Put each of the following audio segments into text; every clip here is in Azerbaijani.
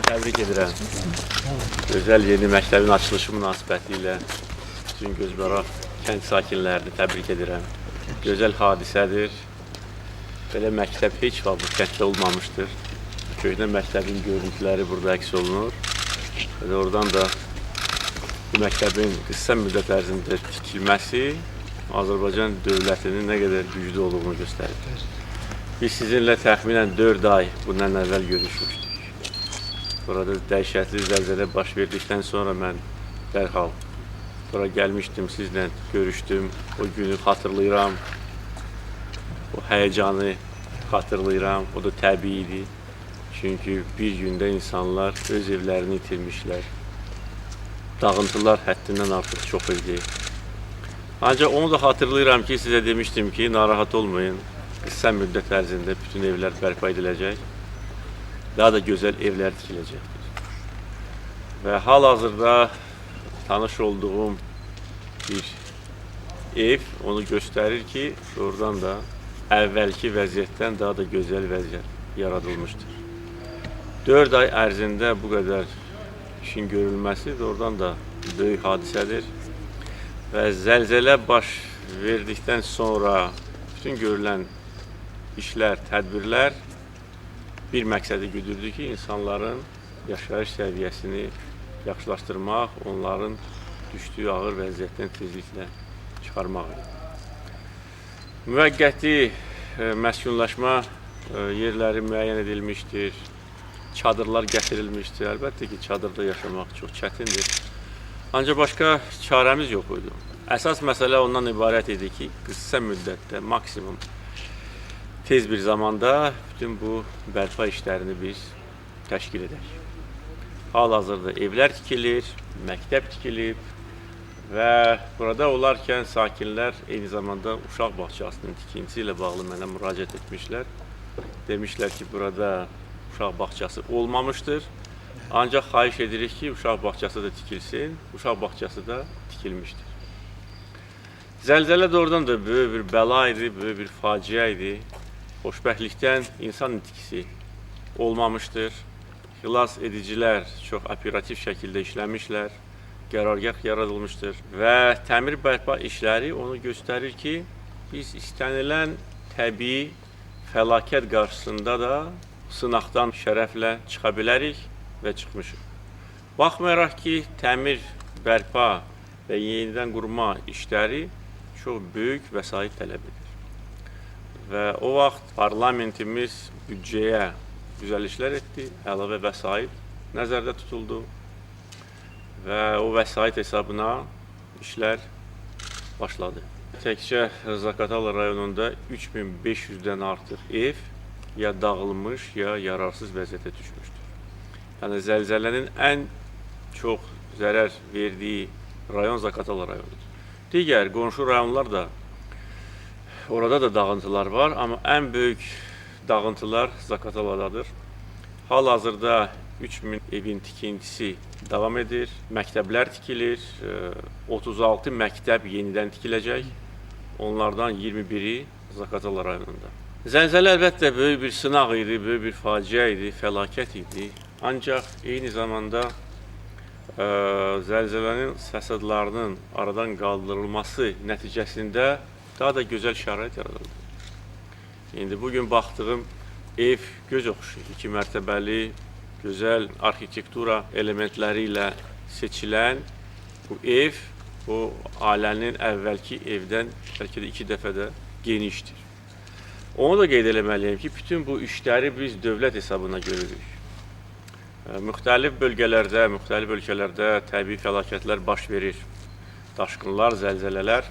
Təbrik edirəm. Gözəl yeni məktəbin açılışı münasibətilə bütün Gözbaraq kənd sakinlərini təbrik edirəm. Gözəl hadisədir. Belə məktəb heç vaxt bu kənddə olmamışdır. Köhnə məktəbin görüntüləri burada əks olunur. Və oradan da bu məktəbin qısa müddət ərzində tikilməsi Azərbaycan dövlətinin nə qədər güclü olduğunu göstərir. Biz sizinlə təxminən 4 ay bundan əvvəl görüşmüşdük. Burada dəhşətli zəlzələ baş verdikdən sonra mən dərhal bura gəlmişdim, sizlə görüşdüm. O günü xatırlayıram, o həyəcanı xatırlayıram, o da təbii idi. Çünki bir gündə insanlar öz evlərini itirmişlər. Dağıntılar həddindən artıq çox idi. Ancaq onu da xatırlayıram ki, sizə demişdim ki, narahat olmayın. Qısa müddət ərzində bütün evlər bərpa ediləcək. Daha da gözəl evlər tikiləcəkdir. Və hal-hazırda tanış olduğum bir ev onu göstərir ki, oradan da əvvəlki vəziyyətdən daha da gözəl vəziyyət yaradılmışdır. 4 ay ərzində bu qədər işin görülməsi oradan da böyük hadisədir. Və zəlzələ baş verdikdən sonra bütün görülən işlər, tədbirlər bir məqsədi güdürdü ki, insanların yaşayış səviyyəsini yaxşılaşdırmaq, onların düşdüyü ağır vəziyyətdən tezliklə çıxarmaq. Müvəqqəti məskunlaşma yerləri müəyyən edilmişdir, çadırlar gətirilmişdir. Əlbəttə ki, çadırda yaşamaq çox çətindir. Ancaq başqa çarəmiz yox idi. Əsas məsələ ondan ibarət idi ki, qısa müddətdə, maksimum tez bir zamanda bütün bu bərpa işlərini biz təşkil edək. Hal-hazırda evlər tikilir, məktəb tikilib və burada olarkən sakinlər eyni zamanda uşaq bağçasının tikintisi ilə bağlı mənə müraciət etmişlər. Demişlər ki, burada uşaq bağçası olmamışdır. Ancaq xahiş edirik ki, uşaq bağçası da tikilsin, uşaq bağçası da tikilmişdir. Zəlzələ doğrudan da böyük bir bəla idi, böyük bir faciə idi. Xoşbəxtlikdən insan itkisi olmamışdır. Xilas edicilər çox operativ şəkildə işləmişlər, qərargah yaradılmışdır və təmir bərpa işləri onu göstərir ki, biz istənilən təbii fəlakət qarşısında da sınaqdan şərəflə çıxa bilərik və çıxmışıq. Baxmayaraq ki, təmir, bərpa və yenidən qurma işləri çox böyük vəsait tələb edir. Və o vaxt parlamentimiz büdcəyə düzəlişlər etdi, əlavə vəsait nəzərdə tutuldu və o vəsait hesabına işlər başladı. Təkcə Zaqatala rayonunda 3500-dən artıq ev ya dağılmış, ya yararsız vəziyyətə düşmüşdür. Yəni, zəlzələnin ən çox zərər verdiyi rayon Zaqatala rayonudur. Digər qonşu rayonlar da, orada da dağıntılar var, amma ən böyük dağıntılar Zaqataladadır. Hal-hazırda 3000 evin tikintisi davam edir, məktəblər tikilir, 36 məktəb yenidən tikiləcək, onlardan 21-i Zaqatala rayonunda. Zəlzələ əlbəttə böyük bir sınaq idi, böyük bir faciə idi, fəlakət idi. Ancaq eyni zamanda zəlzələnin fəsadlarının aradan qaldırılması nəticəsində daha da gözəl şərait yaradıldı. İndi bugün baxdığım ev göz oxşayır. 2 mərtəbəli, gözəl arxitektura elementləri ilə seçilən bu ev, bu ailənin əvvəlki evdən bəlkə də 2 dəfə də genişdir. Onu da qeyd eləməliyəm ki, bütün bu işləri biz dövlət hesabına görürük. Müxtəlif bölgələrdə, müxtəlif ölkələrdə təbii fəlakətlər baş verir. Daşqınlar, zəlzələlər.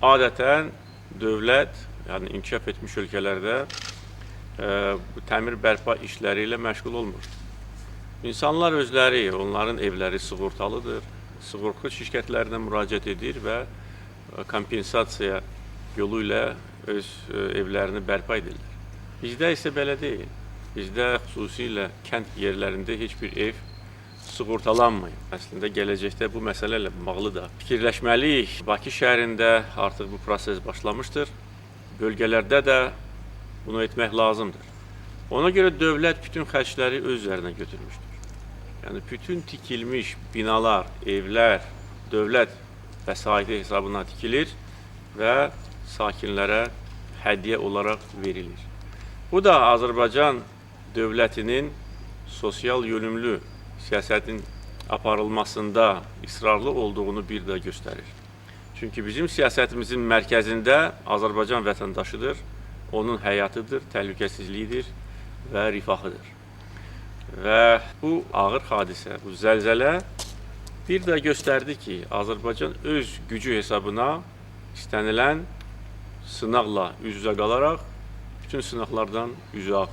Adətən dövlət, yəni inkişaf etmiş ölkələrdə bu təmir bərpa işləri ilə məşğul olmur. İnsanlar özləri, onların evləri sığortalıdır. Sığorta şirkətlərinə müraciət edir və kompensasiya yolu ilə öz evlərini bərpa edirlər. Bizdə isə belə deyil. Bizdə xüsusilə kənd yerlərində heç bir ev sığortalanmayıb. Əslində, gələcəkdə bu məsələ ilə bağlı da fikirləşməliyik. Bakı şəhərində artıq bu proses başlamışdır. Bölgələrdə də bunu etmək lazımdır. Ona görə dövlət bütün xərcləri öz üzərinə götürmüşdür. Yəni bütün tikilmiş binalar, evlər dövlət vəsaiti hesabına tikilir və sakinlərə hədiyyə olaraq verilir. Bu da Azərbaycan dövlətinin sosial yönümlü siyasətin aparılmasında israrlı olduğunu bir də göstərir. Çünki bizim siyasətimizin mərkəzində Azərbaycan vətəndaşıdır, onun həyatıdır, təhlükəsizliyidir və rifahıdır. Və bu ağır hadisə, bu zəlzələ bir də göstərdi ki, Azərbaycan öz gücü hesabına istənilən sınaqla üz-üzə qalaraq bütün sınaqlardan üzə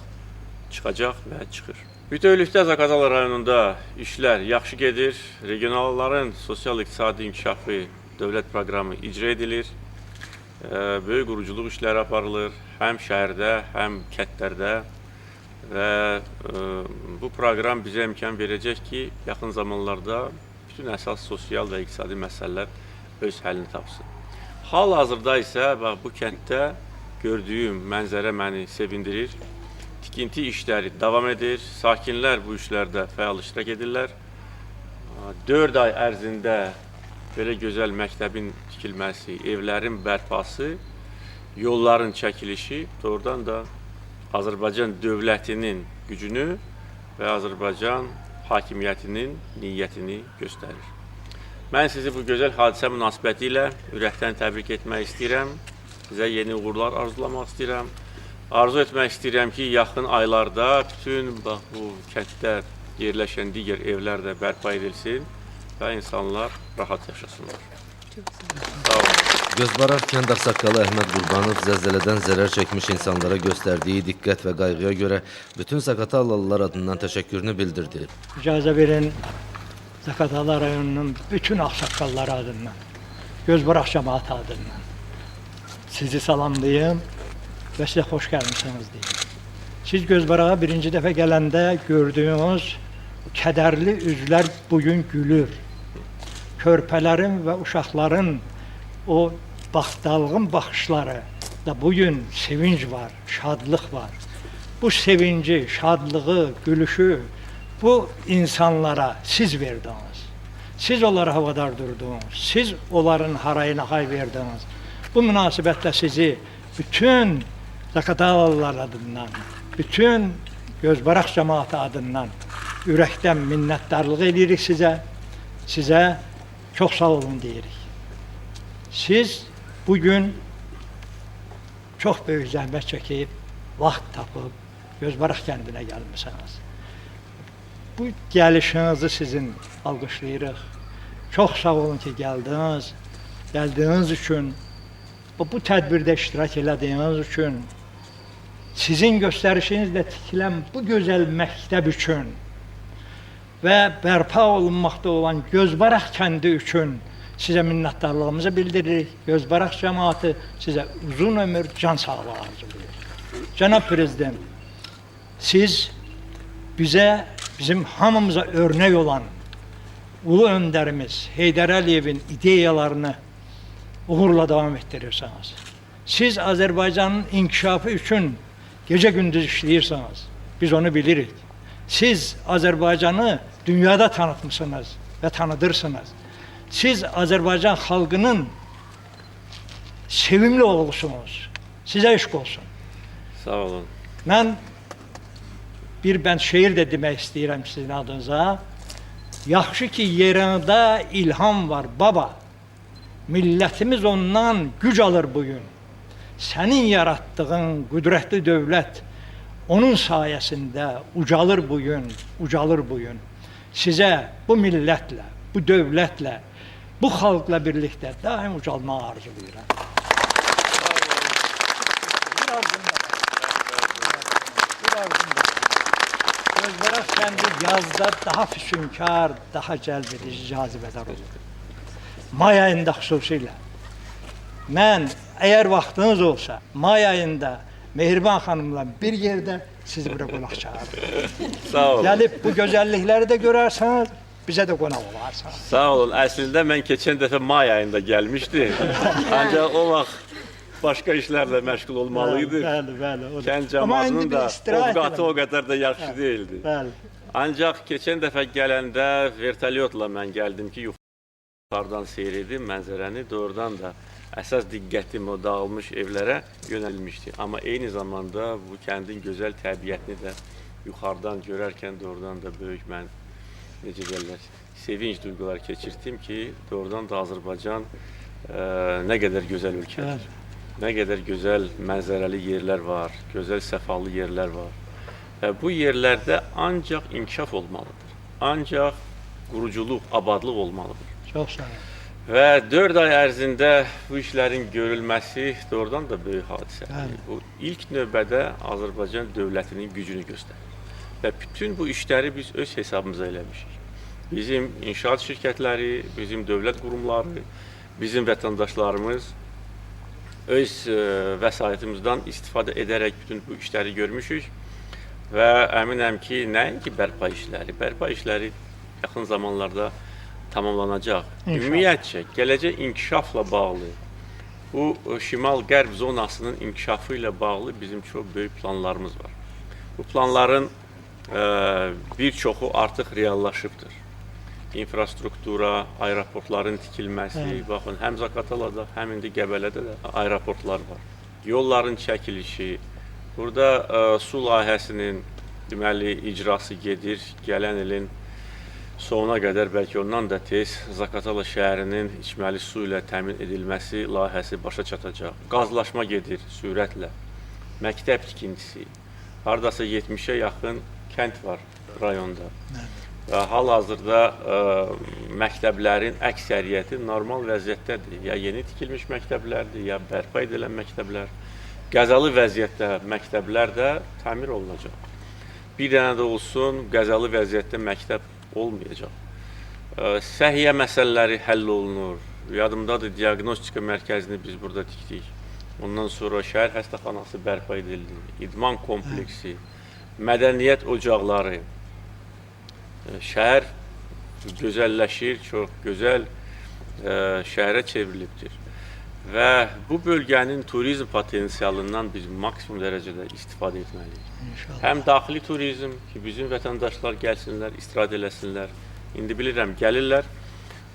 çıxacaq və çıxır. Bütövlükdə Zaqatala rayonunda işlər yaxşı gedir, regionalların sosial-iqtisadi inkişafı dövlət proqramı icra edilir, böyük quruculuq işləri aparılır, həm şəhərdə, həm kəndlərdə və bu proqram bizə imkan verəcək ki, yaxın zamanlarda bütün əsas sosial və iqtisadi məsələlər öz həllini tapsın. Hal-hazırda isə bu kənddə gördüyüm mənzərə məni sevindirir. Tikinti işləri davam edir, sakinlər bu işlərdə fəal iştirak edirlər. 4 ay ərzində belə gözəl məktəbin tikilməsi, evlərin bərpası, yolların çəkilişi doğrudan da Azərbaycan dövlətinin gücünü və Azərbaycan hakimiyyətinin niyyətini göstərir. Mən sizi bu gözəl hadisə münasibəti ilə ürəkdən təbrik etmək istəyirəm. Sizə yeni uğurlar arzulamaq istəyirəm. Arzu etmək istəyirəm ki, yaxın aylarda bütün bu kənddə yerləşən digər evlər də bərpa edilsin və insanlar rahat yaşasınlar. Sağ olun. Gözbaraq kənd ağsaqqalı Əhməd Qurbanov zəlzələdən zərər çəkmiş insanlara göstərdiyi diqqət və qayğıya görə bütün Zaqatalalılar adından təşəkkürünü bildirdi. İcazə verin Zaqatala rayonunun bütün ağsaqqalları adından, Gözbaraq cəmaatı adından sizi salamlayım və sizə xoş gəlmişsiniz deyim. Siz Gözbarağa birinci dəfə gələndə gördüyünüz kədərli üzlər bugün gülür. Körpələrin və uşaqların o dalğın baxışları da bugün sevinç var, şadlıq var. Bu sevinci, şadlığı, gülüşü bu insanlara siz verdiniz. Siz onları havadar durdunuz. Siz onların harayına hay verdiniz. Bu münasibətlə sizi bütün Zaqatalalılar adından, bütün Gözbaraq cəmaatı adından ürəkdən minnətdarlıq edirik sizə. Sizə çox sağ olun deyirik. Siz bugün çox böyük zəhmət çəkib, vaxt tapıb, Gözbaraq kəndinə gəlmişsiniz. Bu gəlişinizi sizin alqışlayırıq. Çox sağ olun ki, gəldiniz. Gəldiyiniz üçün, bu tədbirdə iştirak elədiyiniz üçün, sizin göstərişinizlə tikilən bu gözəl məktəb üçün və bərpa olunmaqda olan Gözbaraq kəndi üçün sizə minnətdarlığımızı bildiririk. Gözbaraq cəmaatı sizə uzun ömür, can sağlığı arzulayır. Cənab Prezident, siz bizə, bizim hamımıza örnək olan ulu öndərimiz Heydər Əliyevin ideyalarını uğurla davam etdirirsiniz. Siz Azərbaycanın inkişafı üçün gecə-gündüz işləyirsiniz. Biz onu bilirik. Siz Azərbaycanı dünyada tanıtmışsınız və tanıdırsınız. Siz Azərbaycan xalqının sevimli oğlusunuz. Sizə işq olsun. Sağ olun. Mən bir bənd şeir də demək istəyirəm sizin adınıza. Yaxşı ki, yerində ilham var baba. Millətimiz ondan güc alır bugün. Sənin yaratdığın qüdrətli dövlət onun sayəsində ucalır bugün, ucalır bugün. Sizə bu millətlə, bu dövlətlə, bu xalqla birlikdə daim ucalmağı arzulayıram. Gözbaraq kəndi yazda daha füsunkar, daha cəlb edici, cazibədar olur. May ayında xüsusilə. Mən, əgər vaxtınız olsa, may ayında Mehriban xanımla bir yerdə sizi bura qonaq çağırırım. Sağ olun. Gəlib bu gözəllikləri də görərsiniz, bizə də qonaq olarsınız. Sağ olun. Əslində mən keçən dəfə may ayında gəlmişdim. Ancaq o vaxt başqa işlərlə məşğul olmalıydı. Bəli. Kənd cəmaatının da ovqatı o qədər də yaxşı deyildi. Bəli. Ancaq keçən dəfə gələndə vertolyotla mən gəldim ki, yuxarıdan seyr edim mənzərəni, doğrudan da əsas diqqətim o dağılmış evlərə yönəlmişdi. Amma eyni zamanda bu kəndin gözəl təbiətini də yuxarıdan görərkən doğrudan da böyük mən, necə deyirlər, sevinç duyğular keçirtdim ki, doğrudan da Azərbaycan nə qədər gözəl ölkədir. Nə qədər gözəl mənzərəli yerlər var, gözəl səfalı yerlər var. Və bu yerlərdə ancaq inkişaf olmalıdır. Ancaq quruculuq, abadlıq olmalıdır. Çox sağ olun. Və 4 ay ərzində bu işlərin görülməsi doğrudan da böyük hadisədir. Bu ilk növbədə Azərbaycan dövlətinin gücünü göstərir. Və bütün bu işləri biz öz hesabımıza eləmişik. Bizim inşaat şirkətləri, bizim dövlət qurumları, bizim vətəndaşlarımız öz vəsaitimizdən istifadə edərək bütün bu işləri görmüşük. Və əminəm ki, nəinki bərpa işləri yaxın zamanlarda tamamlanacaq. Ümumiyyətcə, gələcək inkişafla bağlı, bu şimal-qərb zonasının inkişafı ilə bağlı bizim çox böyük planlarımız var. Bu planların bir çoxu artıq reallaşıbdır. İnfrastruktura, aeroportların tikilməsi, baxın, həm Zaqatalada, həm indi Qəbələdə də aeroportlar var. Yolların çəkilişi, burada su layihəsinin deməli icrası gedir. Gələn ilin sonuna qədər, bəlkə ondan da tez Zaqatala şəhərinin içməli su ilə təmin edilməsi layihəsi başa çatacaq. Qazlaşma gedir sürətlə. Məktəb tikintisi. Hardasa 70-ə yaxın kənd var rayonda. Və hal-hazırda məktəblərin əksəriyyəti normal vəziyyətdədir. Ya yeni tikilmiş məktəblərdir, ya bərpa edilən məktəblər. Qəzalı vəziyyətdə məktəblər də təmir olunacaq. Bir dənə də olsun, qəzalı vəziyyətdə məktəb olmayacaq. Səhiyyə məsələləri həll olunur. Yadımdadır, diaqnostika mərkəzini biz burada tikdik. Ondan sonra şəhər xəstəxanası bərpa edildi. İdman kompleksi, mədəniyyət ocaqları. Şəhər gözəlləşir, çox gözəl şəhərə çevrilibdir. Və bu bölgənin turizm potensialından biz maksimum dərəcədə istifadə etməliyik. Həm daxili turizm ki, bizim vətəndaşlar gəlsinlər, istirahət eləsinlər. İndi bilirəm, gəlirlər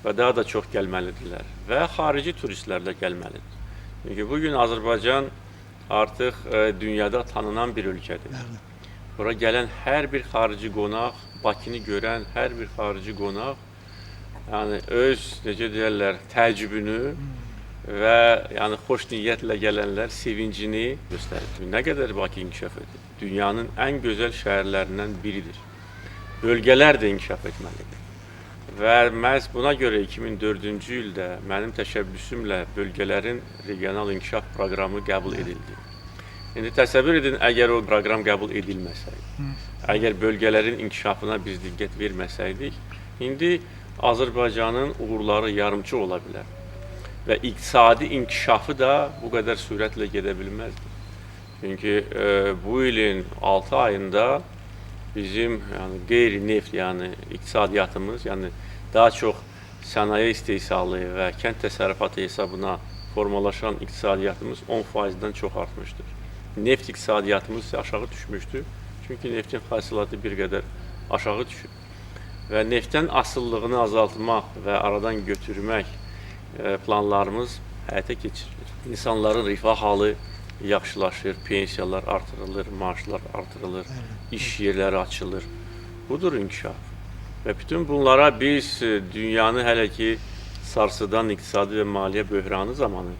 və daha da çox gəlməlidirlər. Və xarici turistlər də gəlməlidir. Çünki bugün Azərbaycan artıq dünyada tanınan bir ölkədir. Bura gələn hər bir xarici qonaq, Bakını görən hər bir xarici qonaq, yəni öz, necə deyərlər, təəccübünü və yəni xoş niyyətlə gələnlər sevincini göstərir. Nə qədər Bakı inkişaf edir? Dünyanın ən gözəl şəhərlərindən biridir. Bölgələr də inkişaf etməlidir. Və məhz buna görə 2004-cü ildə mənim təşəbbüsümlə bölgələrin regional inkişaf proqramı qəbul edildi. İndi təsəvvür edin, əgər o proqram qəbul edilməsəydi, əgər bölgələrin inkişafına biz diqqət verməsəydik, indi Azərbaycanın uğurları yarımçı ola bilər. Və iqtisadi inkişafı da bu qədər sürətlə gedə bilməzdir. Çünki bu ilin 6 ayında bizim qeyri-neft, iqtisadiyyatımız, daha çox sənaye istehsalı və kənd təsərrüfatı hesabına formalaşan iqtisadiyyatımız 10%-dən çox artmışdır. Neft iqtisadiyyatımız isə aşağı düşmüşdür. Çünki neftin hasilatı bir qədər aşağı düşür. Və neftdən asıllığını azaltmaq və aradan götürmək planlarımız həyata keçirilir. İnsanların rifah halı yaxşılaşır, pensiyalar artırılır, maaşlar artırılır, iş yerləri açılır. Budur inkişaf. Və bütün bunlara biz dünyanı hələ ki sarsıdan iqtisadi və maliyyə böhranı zamanı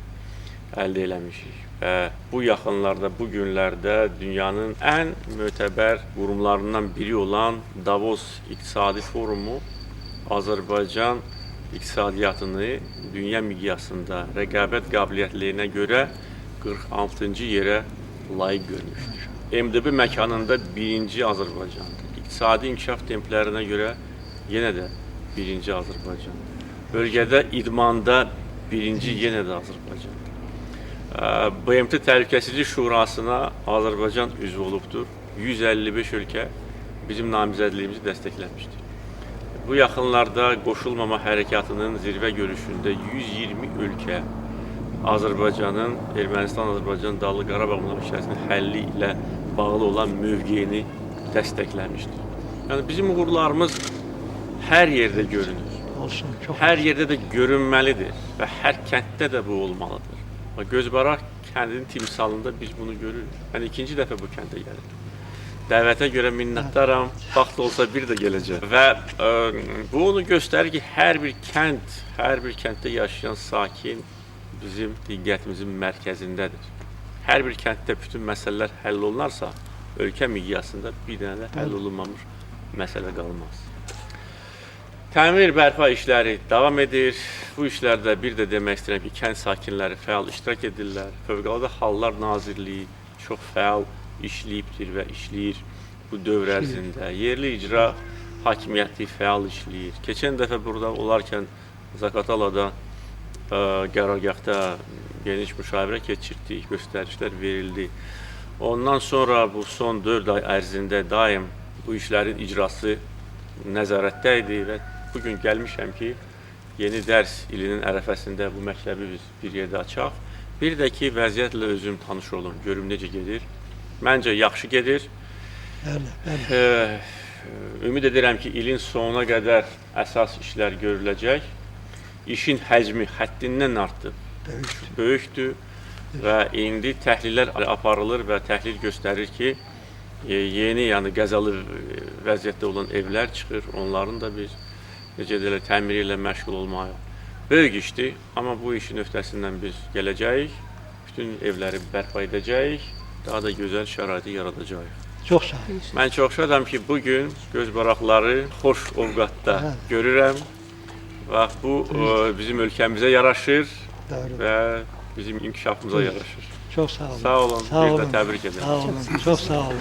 əldə eləmişik. Və bu yaxınlarda, bu günlərdə dünyanın ən mötəbər qurumlarından biri olan Davos İqtisadi Forumu Azərbaycan iqtisadiyyatını dünya miqyasında rəqabət qabiliyyətliyinə görə 46-cı yerə layiq görmüşdür. MDB məkanında birinci Azərbaycandır. İqtisadi inkişaf templərinə görə yenə də birinci Azərbaycandır. Bölgədə idmanda birinci yenə də Azərbaycandır. BMT Təhlükəsizlik Şurasına Azərbaycan üzv olubdur. 155 ölkə bizim namizədliyimizi dəstəkləmişdir. Bu yaxınlarda qoşulmama hərəkatının zirvə görüşündə 120 ölkə Azərbaycanın, Ermənistan-Azərbaycan Dağlıq Qarabağ münaqişəsinin həlli ilə bağlı olan mövqeyini dəstəkləmişdir. Yəni bizim uğurlarımız hər yerdə görünür. Olsun, çok Hər yerdə də görünməlidir və hər kənddə də bu olmalıdır. Və Gözbaraq kəndinin timsalında biz bunu görürük. Mən ikinci dəfə bu kəndə gəlirəm. Dəvətə görə minnətdaram. Vaxt olsa bir də gələcəm. Və bu onu göstərir ki, hər bir kənddə yaşayan sakin bizim diqqətimizin mərkəzindədir. Hər bir kənddə bütün məsələlər həll olunarsa, ölkə miqyasında bir dənə də həll olunmamış məsələ qalmaz. Təmir bərpa işləri davam edir. Bu işlərdə bir də demək istəyirəm ki, kənd sakinləri fəal iştirak edirlər. Fövqəladə Hallar Nazirliyi çox fəal işləyibdir və işləyir bu dövr ərzində. Yerli icra hakimiyyəti fəal işləyir. Keçən dəfə burada olarkən Zaqatalada qərargahda geniş müşavirə keçirdik, göstərişlər verildi. Ondan sonra bu son 4 ay ərzində daim bu işlərin icrası nəzarətdə idi və bugün gəlmişəm ki, yeni dərs ilinin ərəfəsində bu məktəbi biz bir yerdə açaq. Bir də ki, vəziyyətlə özüm tanış olum, görüm necə gedir. Məncə yaxşı gedir. Ümid edirəm ki, ilin sonuna qədər əsas işlər görüləcək. İşin həcmi həddindən artıb, böyükdür və indi təhlillər aparılır və təhlil göstərir ki, yeni, yəni qəzalı vəziyyətdə olan evlər çıxır, onların da biz necə deyirlər, təmiri ilə məşğul olmağı böyük işdir. Amma bu işin öhdəsindən biz gələcəyik, bütün evləri bərpa edəcəyik, daha da gözəl şəraiti yaradacağıq. Çok sağ olun. Mən çox şadam ki, bugün Gözbaraqları xoş ovqatda görürəm və bu bizim ölkəmizə yaraşır Doğru. və bizim inkişafımıza yaraşır. Çok sağ olun. Sağ olun, Sağ bir də olun. təbrik edirəm. Sağ olun. Çok sağ olun.